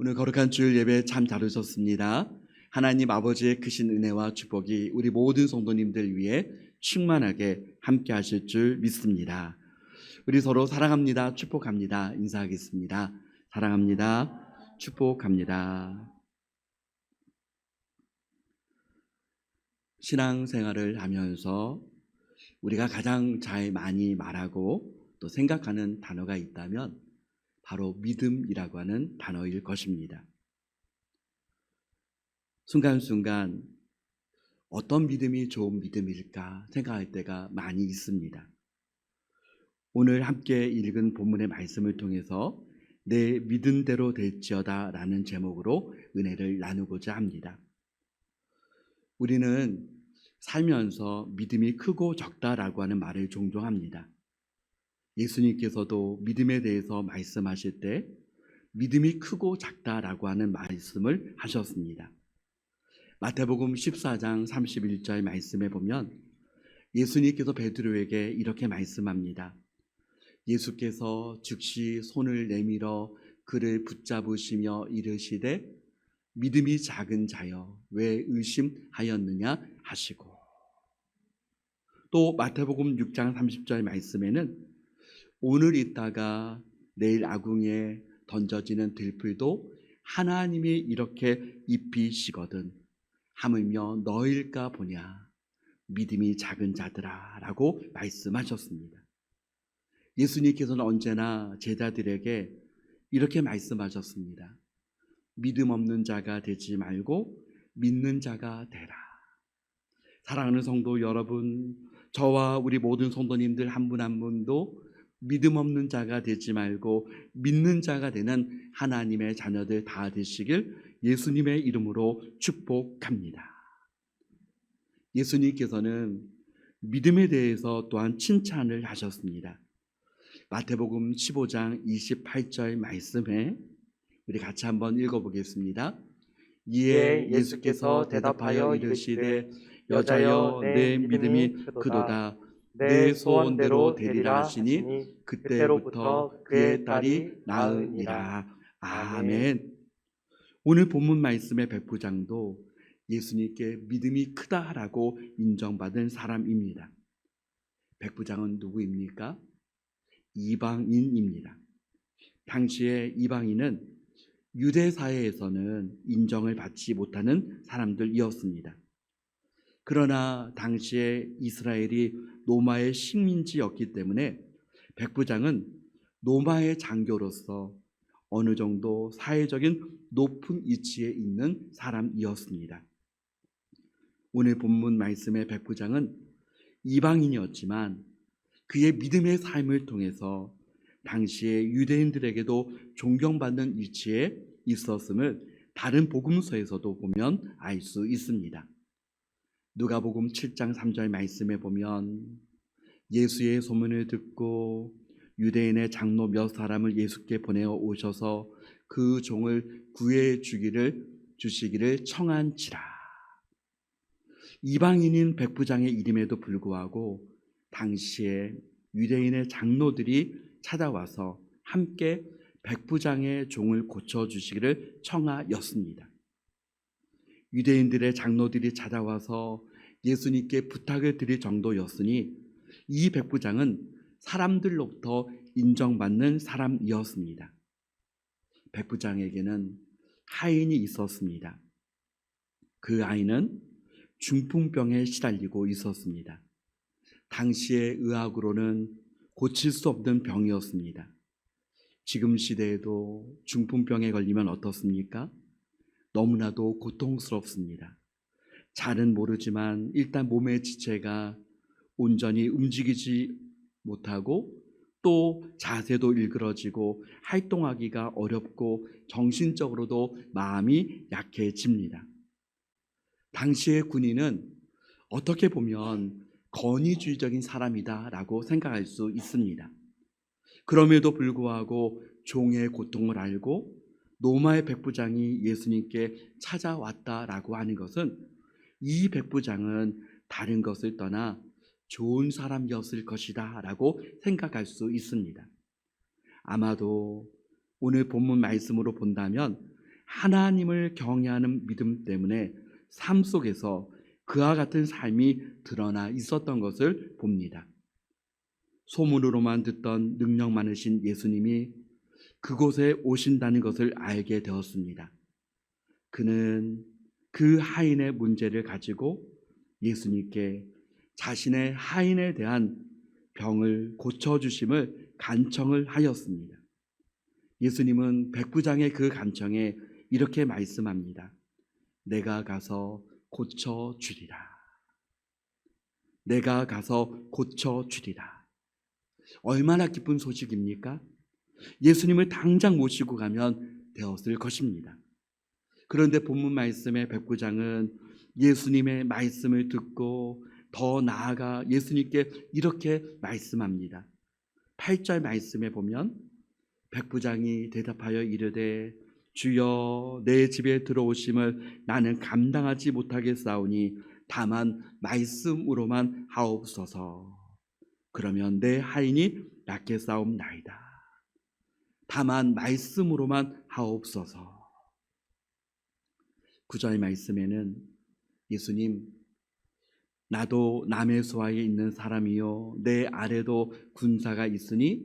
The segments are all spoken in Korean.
오늘 거룩한 주일 예배 참 잘 오셨습니다. 하나님 아버지의 크신 은혜와 축복이 우리 모든 성도님들 위해 충만하게 함께 하실 줄 믿습니다. 우리 서로 사랑합니다. 축복합니다. 인사하겠습니다. 사랑합니다. 축복합니다. 신앙생활을 하면서 우리가 가장 잘 많이 말하고 또 생각하는 단어가 있다면 바로 믿음이라고 하는 단어일 것입니다. 순간순간 어떤 믿음이 좋은 믿음일까 생각할 때가 많이 있습니다. 오늘 함께 읽은 본문의 말씀을 통해서 내 믿음대로 될지어다 라는 제목으로 은혜를 나누고자 합니다. 우리는 살면서 믿음이 크고 적다라고 하는 말을 종종 합니다. 예수님께서도 믿음에 대해서 말씀하실 때 믿음이 크고 작다라고 하는 말씀을 하셨습니다. 마태복음 14장 31절 말씀에 보면 예수님께서 베드로에게 이렇게 말씀합니다. 예수께서 즉시 손을 내밀어 그를 붙잡으시며 이르시되 믿음이 작은 자여 왜 의심하였느냐 하시고, 또 마태복음 6장 30절 말씀에는 오늘 있다가 내일 아궁이에 던져지는 들풀도 하나님이 이렇게 입히시거든 하물며 너일까 보냐 믿음이 작은 자들아 라고 말씀하셨습니다. 예수님께서는 언제나 제자들에게 이렇게 말씀하셨습니다. 믿음 없는 자가 되지 말고 믿는 자가 되라. 사랑하는 성도 여러분, 저와 우리 모든 성도님들 한 분 한 분도 믿음 없는 자가 되지 말고 믿는 자가 되는 하나님의 자녀들 다 되시길 예수님의 이름으로 축복합니다. 예수님께서는 믿음에 대해서 또한 칭찬을 하셨습니다. 마태복음 15장 28절 말씀에 우리 같이 한번 읽어보겠습니다. 이에 예수께서 대답하여 이르시되 여자여 내 믿음이 크도다 내 소원대로 되리라 하시니 그때로부터 그의 딸이 나으니라. 아멘. 오늘 본문 말씀의 백부장도 예수님께 믿음이 크다라고 인정받은 사람입니다. 백부장은 누구입니까? 이방인입니다. 당시에 이방인은 유대 사회에서는 인정을 받지 못하는 사람들이었습니다. 그러나 당시에 이스라엘이 로마의 식민지였기 때문에 백부장은 로마의 장교로서 어느 정도 사회적인 높은 위치에 있는 사람이었습니다. 오늘 본문 말씀의 백부장은 이방인이었지만 그의 믿음의 삶을 통해서 당시에 유대인들에게도 존경받는 위치에 있었음을 다른 복음서에서도 보면 알 수 있습니다. 누가복음 7장 3절 말씀에 보면 예수의 소문을 듣고 유대인의 장로 몇 사람을 예수께 보내어 오셔서 그 종을 구해 주시기를 청한지라. 이방인인 백부장의 이름에도 불구하고 당시에 유대인의 장로들이 찾아와서 함께 백부장의 종을 고쳐주시기를 청하였습니다. 유대인들의 장로들이 찾아와서 예수님께 부탁을 드릴 정도였으니 이 백부장은 사람들로부터 인정받는 사람이었습니다. 백부장에게는 하인이 있었습니다. 그 아이는 중풍병에 시달리고 있었습니다. 당시의 의학으로는 고칠 수 없는 병이었습니다. 지금 시대에도 중풍병에 걸리면 어떻습니까? 너무나도 고통스럽습니다. 잘은 모르지만 일단 몸의 지체가 온전히 움직이지 못하고 또 자세도 일그러지고 활동하기가 어렵고 정신적으로도 마음이 약해집니다. 당시의 군인은 어떻게 보면 권위주의적인 사람이다라고 생각할 수 있습니다. 그럼에도 불구하고 종의 고통을 알고 로마의 백부장이 예수님께 찾아왔다라고 하는 것은 이 백부장은 다른 것을 떠나 좋은 사람이었을 것이다 라고 생각할 수 있습니다. 아마도 오늘 본문 말씀으로 본다면 하나님을 경외하는 믿음 때문에 삶 속에서 그와 같은 삶이 드러나 있었던 것을 봅니다. 소문으로만 듣던 능력 많으신 예수님이 그곳에 오신다는 것을 알게 되었습니다. 그는 그 하인의 문제를 가지고 예수님께 자신의 하인에 대한 병을 고쳐주심을 간청을 하였습니다. 예수님은 백부장의 그 간청에 이렇게 말씀합니다. 내가 가서 고쳐주리라. 내가 가서 고쳐주리라. 얼마나 기쁜 소식입니까? 예수님을 당장 모시고 가면 되었을 것입니다. 그런데 본문 말씀의 백부장은 예수님의 말씀을 듣고 더 나아가 예수님께 이렇게 말씀합니다. 8절 말씀에 보면 백부장이 대답하여 이르되 주여 내 집에 들어오심을 나는 감당하지 못하겠사오니 다만 말씀으로만 하옵소서. 그러면 내 하인이 낫게 싸움나이다. 다만 말씀으로만 하옵소서. 9절 말씀에는 예수님, 나도 남의 수하에 있는 사람이요 내 아래도 군사가 있으니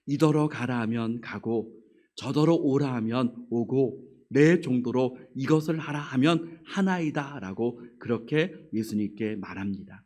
이더러 가라 하면 가고 저더러 오라 하면 오고 내 정도로 이것을 하라 하면 하나이다 라고 그렇게 예수님께 말합니다.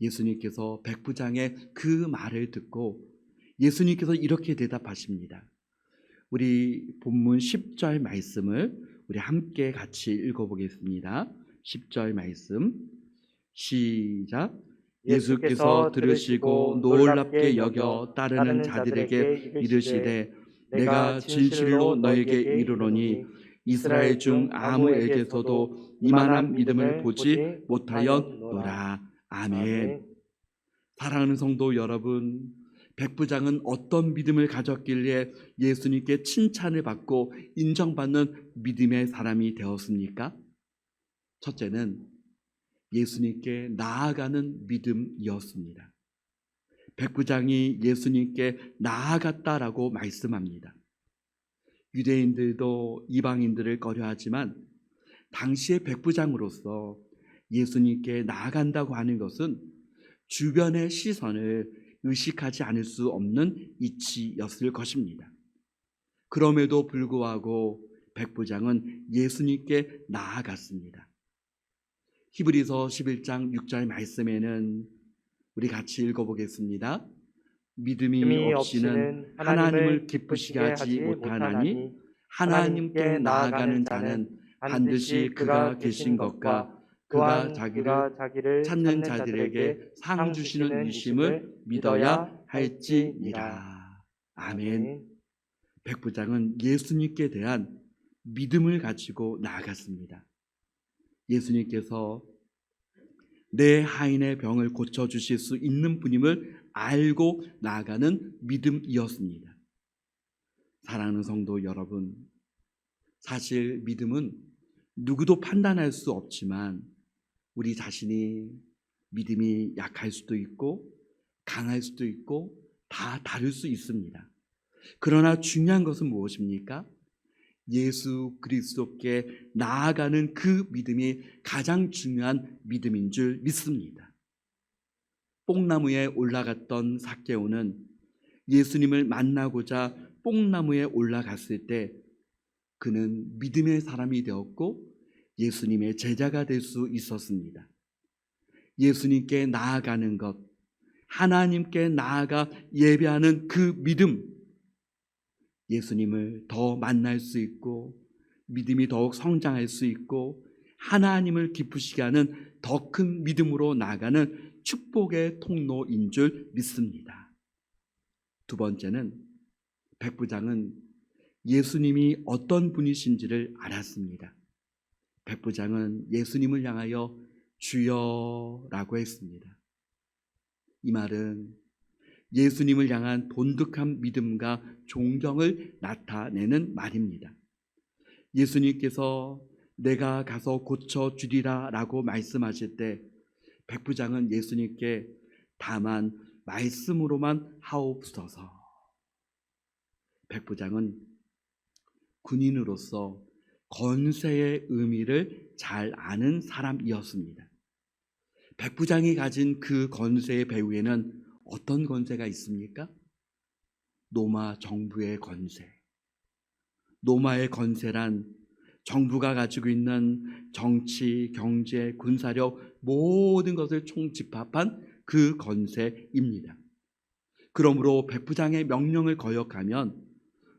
예수님께서 백부장의 그 말을 듣고 예수님께서 이렇게 대답하십니다. 우리 본문 10절 말씀을 우리 함께 같이 읽어보겠습니다. 10절 말씀 시작. 예수께서 들으시고 놀랍게 여겨 따르는 자들에게 이르시되 내가 진실로 너에게 이르노니 이스라엘 중 아무에게서도 이만한 믿음을 보지 못하였노라. 아멘. 사랑하는 성도 여러분, 백부장은 어떤 믿음을 가졌길래 예수님께 칭찬을 받고 인정받는 믿음의 사람이 되었습니까? 첫째는 예수님께 나아가는 믿음이었습니다. 백부장이 예수님께 나아갔다라고 말씀합니다. 유대인들도 이방인들을 꺼려하지만 당시의 백부장으로서 예수님께 나아간다고 하는 것은 주변의 시선을 의식하지 않을 수 없는 이치였을 것입니다. 그럼에도 불구하고 백부장은 예수님께 나아갔습니다. 히브리서 11장 6절 말씀에는 우리 같이 읽어보겠습니다. 믿음이 없이는 하나님을 기쁘시게 하지 못하나니 하나님께 나아가는 자는 반드시 그가 계신 것과 그가 자기를 찾는 자들에게 상 주시는 이심을 믿어야 할지니라. 아멘. 백부장은 예수님께 대한 믿음을 가지고 나아갔습니다. 예수님께서 내 하인의 병을 고쳐주실 수 있는 분임을 알고 나아가는 믿음이었습니다. 사랑하는 성도 여러분, 사실 믿음은 누구도 판단할 수 없지만 우리 자신이 믿음이 약할 수도 있고 강할 수도 있고 다 다를 수 있습니다. 그러나 중요한 것은 무엇입니까? 예수 그리스도께 나아가는 그 믿음이 가장 중요한 믿음인 줄 믿습니다. 뽕나무에 올라갔던 삭개오는 예수님을 만나고자 뽕나무에 올라갔을 때 그는 믿음의 사람이 되었고 예수님의 제자가 될 수 있었습니다. 예수님께 나아가는 것, 하나님께 나아가 예배하는 그 믿음, 예수님을 더 만날 수 있고 믿음이 더욱 성장할 수 있고 하나님을 기쁘시게 하는 더 큰 믿음으로 나아가는 축복의 통로인 줄 믿습니다. 두 번째는 백부장은 예수님이 어떤 분이신지를 알았습니다. 백부장은 예수님을 향하여 주여라고 했습니다. 이 말은 예수님을 향한 본득한 믿음과 존경을 나타내는 말입니다. 예수님께서 내가 가서 고쳐주리라 라고 말씀하실 때 백부장은 예수님께 다만 말씀으로만 하옵소서. 백부장은 군인으로서 권세의 의미를 잘 아는 사람이었습니다. 백부장이 가진 그 권세의 배후에는 어떤 권세가 있습니까? 로마 정부의 권세. 로마의 권세란 정부가 가지고 있는 정치, 경제, 군사력 모든 것을 총집합한 그 권세입니다. 그러므로 백부장의 명령을 거역하면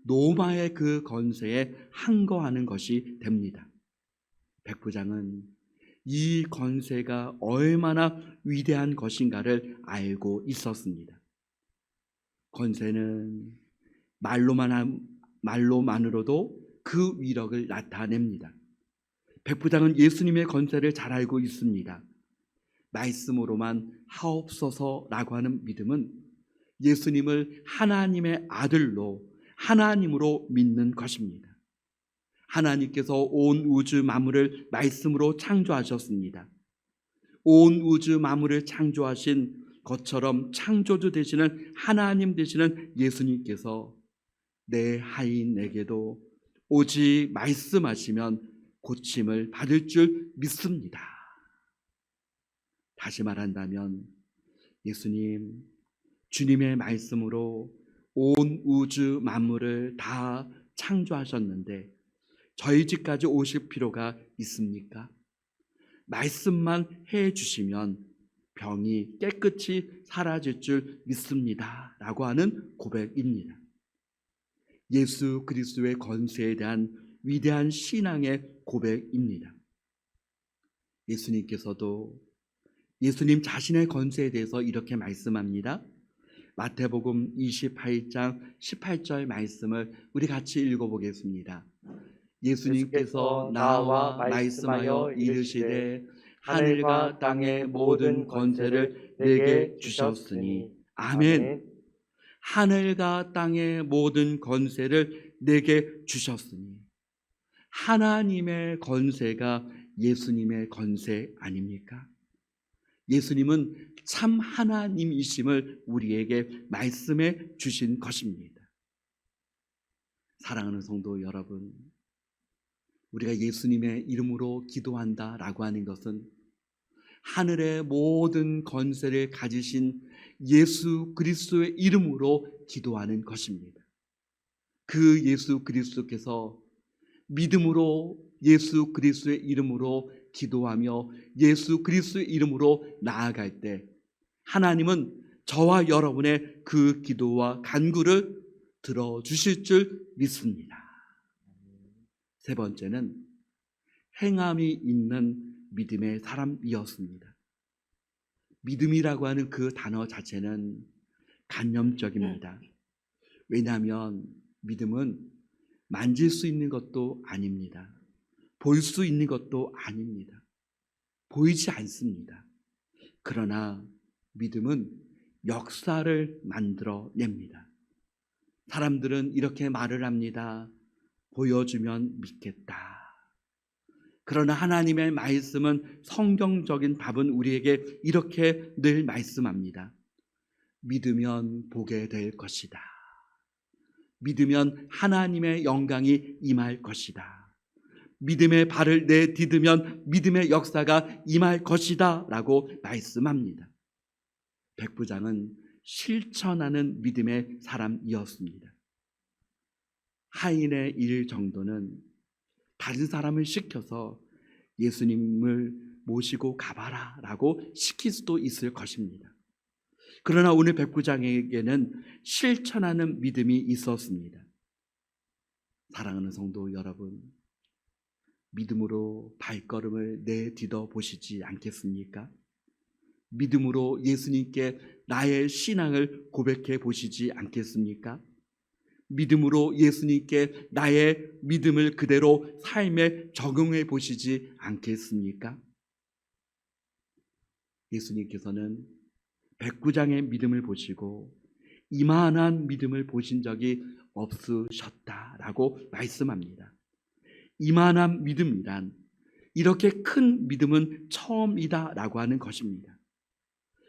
로마의 그 권세에 항거하는 것이 됩니다. 백부장은 이 권세가 얼마나 위대한 것인가를 알고 있었습니다. 권세는 말로만으로도 그 위력을 나타냅니다. 백부장은 예수님의 권세를 잘 알고 있습니다. 말씀으로만 하옵소서라고 하는 믿음은 예수님을 하나님의 아들로 하나님으로 믿는 것입니다. 하나님께서 온 우주 만물을 말씀으로 창조하셨습니다. 온 우주 만물을 창조하신 것처럼 창조주 되시는 하나님 되시는 예수님께서 내 하인에게도 오직 말씀하시면 고침을 받을 줄 믿습니다. 다시 말한다면 예수님, 주님의 말씀으로 온 우주 만물을 다 창조하셨는데 저희 집까지 오실 필요가 있습니까? 말씀만 해주시면 병이 깨끗이 사라질 줄 믿습니다 라고 하는 고백입니다. 예수 그리스도의 권세에 대한 위대한 신앙의 고백입니다. 예수님께서도 예수님 자신의 권세에 대해서 이렇게 말씀합니다. 마태복음 28장 18절 말씀을 우리 같이 읽어보겠습니다. 예수님께서 나와 말씀하여 이르시되 하늘과 땅의 모든 권세를 내게 주셨으니 아멘. 하늘과 땅의 모든 권세를 내게 주셨으니 하나님의 권세가 예수님의 권세 아닙니까? 예수님은 참 하나님이심을 우리에게 말씀해 주신 것입니다. 사랑하는 성도 여러분, 우리가 예수님의 이름으로 기도한다라고 하는 것은 하늘의 모든 권세를 가지신 예수 그리스도의 이름으로 기도하는 것입니다. 그 예수 그리스도께서 믿음으로 예수 그리스도의 이름으로 기도하며 예수 그리스도의 이름으로 나아갈 때 하나님은 저와 여러분의 그 기도와 간구를 들어주실 줄 믿습니다. 세 번째는 행함이 있는 믿음의 사람이었습니다. 믿음이라고 하는 그 단어 자체는 간접적입니다. 왜냐하면 믿음은 만질 수 있는 것도 아닙니다. 볼 수 있는 것도 아닙니다. 보이지 않습니다. 그러나 믿음은 역사를 만들어냅니다. 사람들은 이렇게 말을 합니다. 보여주면 믿겠다. 그러나 하나님의 말씀은 성경적인 답은 우리에게 이렇게 늘 말씀합니다. 믿으면 보게 될 것이다. 믿으면 하나님의 영광이 임할 것이다. 믿음의 발을 내디디면 믿음의 역사가 임할 것이다 라고 말씀합니다. 백부장은 실천하는 믿음의 사람이었습니다. 하인의 일 정도는 다른 사람을 시켜서 예수님을 모시고 가봐라 라고 시킬 수도 있을 것입니다. 그러나 오늘 백부장에게는 실천하는 믿음이 있었습니다. 사랑하는 성도 여러분, 믿음으로 발걸음을 내딛어 보시지 않겠습니까? 믿음으로 예수님께 나의 신앙을 고백해 보시지 않겠습니까? 믿음으로 예수님께 나의 믿음을 그대로 삶에 적용해 보시지 않겠습니까? 예수님께서는 백부장의 믿음을 보시고 이만한 믿음을 보신 적이 없으셨다라고 말씀합니다. 이만한 믿음이란 이렇게 큰 믿음은 처음이다라고 하는 것입니다.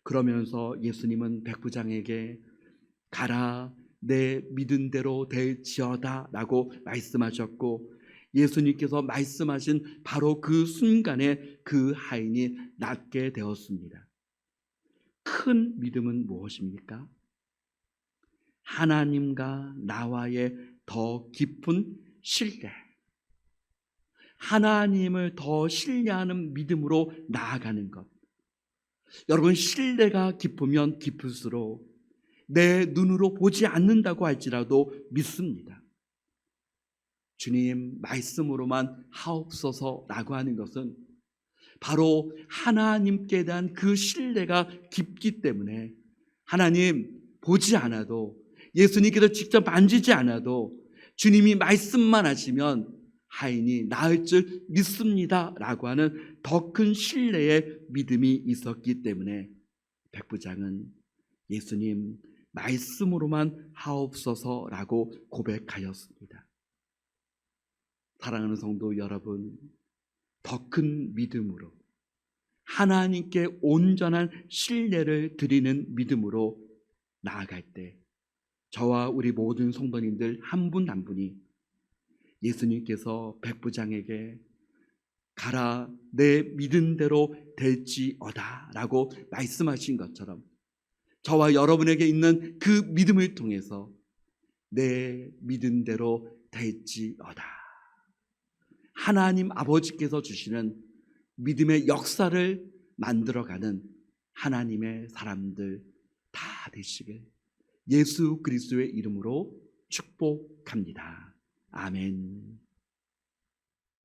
그러면서 예수님은 백부장에게 가라, 내 믿은 대로 될지어다 라고 말씀하셨고, 예수님께서 말씀하신 바로 그 순간에 그 하인이 낫게 되었습니다. 큰 믿음은 무엇입니까? 하나님과 나와의 더 깊은 신뢰, 하나님을 더 신뢰하는 믿음으로 나아가는 것. 여러분, 신뢰가 깊으면 깊을수록 내 눈으로 보지 않는다고 할지라도 믿습니다. 주님 말씀으로만 하옵소서라고 하는 것은 바로 하나님께 대한 그 신뢰가 깊기 때문에, 하나님 보지 않아도, 예수님께서 직접 만지지 않아도 주님이 말씀만 하시면 하인이 나을 줄 믿습니다 라고 하는 더 큰 신뢰의 믿음이 있었기 때문에 백부장은 예수님 말씀으로만 하옵소서라고 고백하였습니다. 사랑하는 성도 여러분, 더 큰 믿음으로, 하나님께 온전한 신뢰를 드리는 믿음으로 나아갈 때 저와 우리 모든 성도님들 한 분 한 분이 예수님께서 백부장에게 가라 내 믿은 대로 될지어다 라고 말씀하신 것처럼 저와 여러분에게 있는 그 믿음을 통해서 내 믿은 대로 될지어다, 하나님 아버지께서 주시는 믿음의 역사를 만들어가는 하나님의 사람들 다 되시길 예수 그리스도의 이름으로 축복합니다. 아멘.